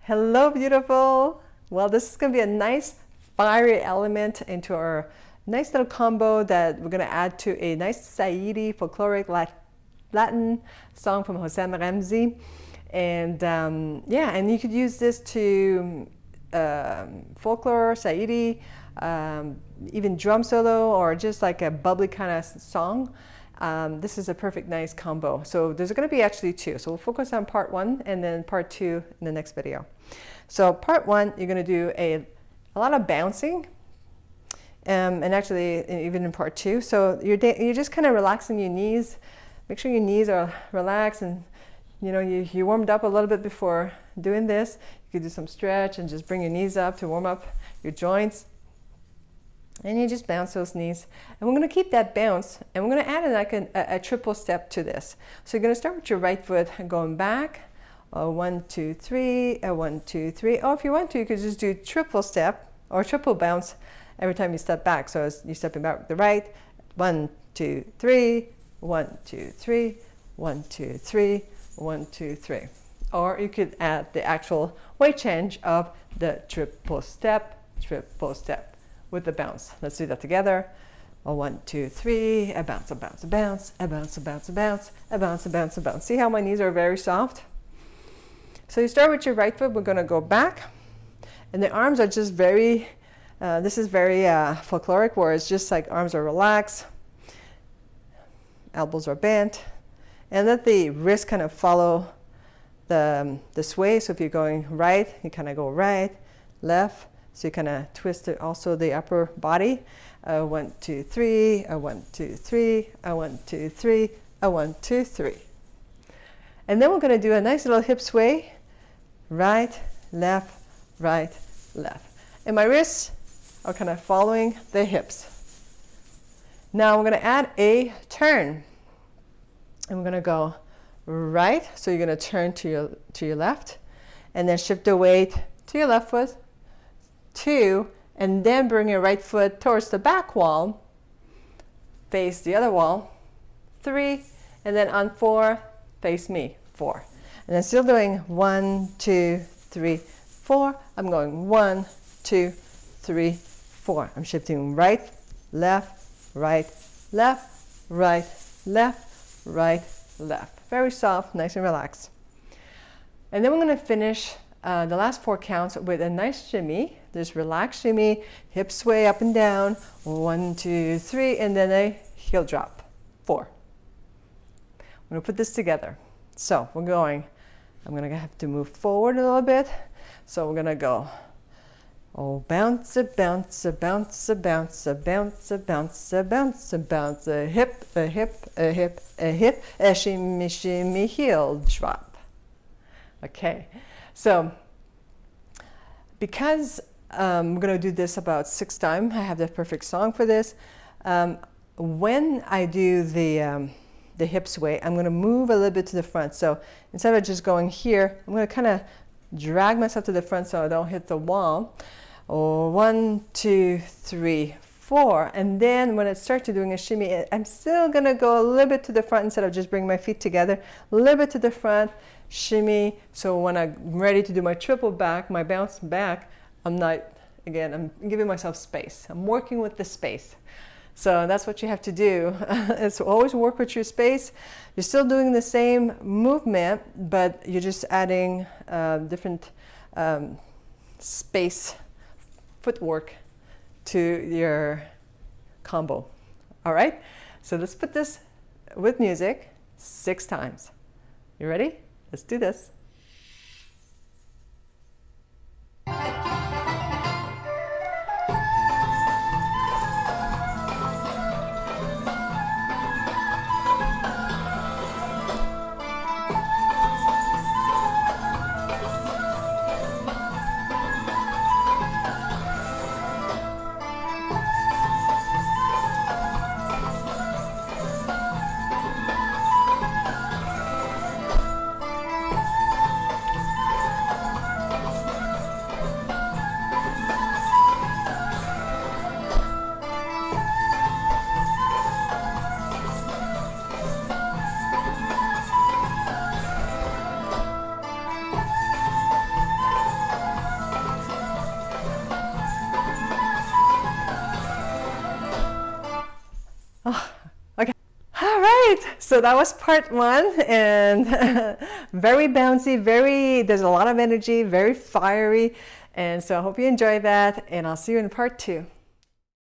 Hello, beautiful. Well, this is going to be a nice fiery element into our nice little combo that we're going to add to a nice Saidi folkloric Latin song from Jose Ramsey. And yeah, and you could use this to folklore, Saidi, even drum solo, or just like a bubbly kind of song. This is a perfect nice combo. So there's going to be actually two. So we'll focus on part one and then part two in the next video. So part one, you're going to do a lot of bouncing. And actually even in part two. So you're just kind of relaxing your knees. Make sure your knees are relaxed, and you know you warmed up a little bit before doing this. You could do some stretch and just bring your knees up to warm up your joints. And you just bounce those knees. And we're going to keep that bounce, and we're going to add like a triple step to this. So you're going to start with your right foot going back. 1, 2, 3, 1, 2, 3. Or if you want to, you could just do triple step or triple bounce every time you step back. So as you're stepping back with the right, 1, 2, 3, 1, 2, 3, 1, 2, 3, 1, 2, 3. Or you could add the actual weight change of the triple step with the bounce. Let's do that together. 1, 2, 3, a bounce, a bounce, a bounce, a bounce, a bounce, a bounce, a bounce, a bounce, a bounce. See how my knees are very soft? So you start with your right foot. We're going to go back, and the arms are just very, this is very folkloric, where it's just like arms are relaxed, elbows are bent, and let the wrist kind of follow the sway. So if you're going right, you kind of go right, left. So you kind of twist it, also the upper body. 1, 2, 3, 1, 2, 3, 1, 2, 3, 1, 2, 3. And then we're going to do a nice little hip sway. Right, left, right, left. And my wrists are kind of following the hips. Now we're going to add a turn. And we're going to go right. So you're going to turn to your left, and then shift the weight to your left foot. 2, and then bring your right foot towards the back wall. Face the other wall. 3, and then on 4, face me. 4. And I'm still doing 1, 2, 3, 4. I'm going 1, 2, 3, 4. I'm shifting right, left, right, left, right, left, right, left. Very soft, nice and relaxed. And then we're going to finish the last 4 counts with a nice shimmy. Just relaxed shimmy, hip sway up and down. 1, 2, 3, and then a heel drop. 4. I'm going to put this together. So we're going, I'm going to have to move forward a little bit. So we're going to go, oh, bounce, a bounce, a bounce, a bounce, a bounce, a bounce, a bounce, a bounce, a hip, a hip, a hip, a hip, a shimmy, shimmy, heel drop. Okay, so because we're going to do this about 6 times, I have the perfect song for this. When I do the hip sway, I'm going to move a little bit to the front. So instead of just going here, I'm going to kind of drag myself to the front so I don't hit the wall. 1, 2, 3, 4. And then when I start to doing a shimmy, I'm still going to go a little bit to the front instead of just bringing my feet together. A little bit to the front, shimmy. So when I'm ready to do my triple back, my bounce back, I'm not, again, I'm giving myself space. I'm working with the space. So that's what you have to do, is always work with your space. You're still doing the same movement, but you're just adding different space footwork to your combo. All right, so let's put this with music 6 times. You ready? Let's do this. right, so that was part one, and very bouncy, there's a lot of energy, very fiery, and so I hope you enjoy that, and I'll see you in part two.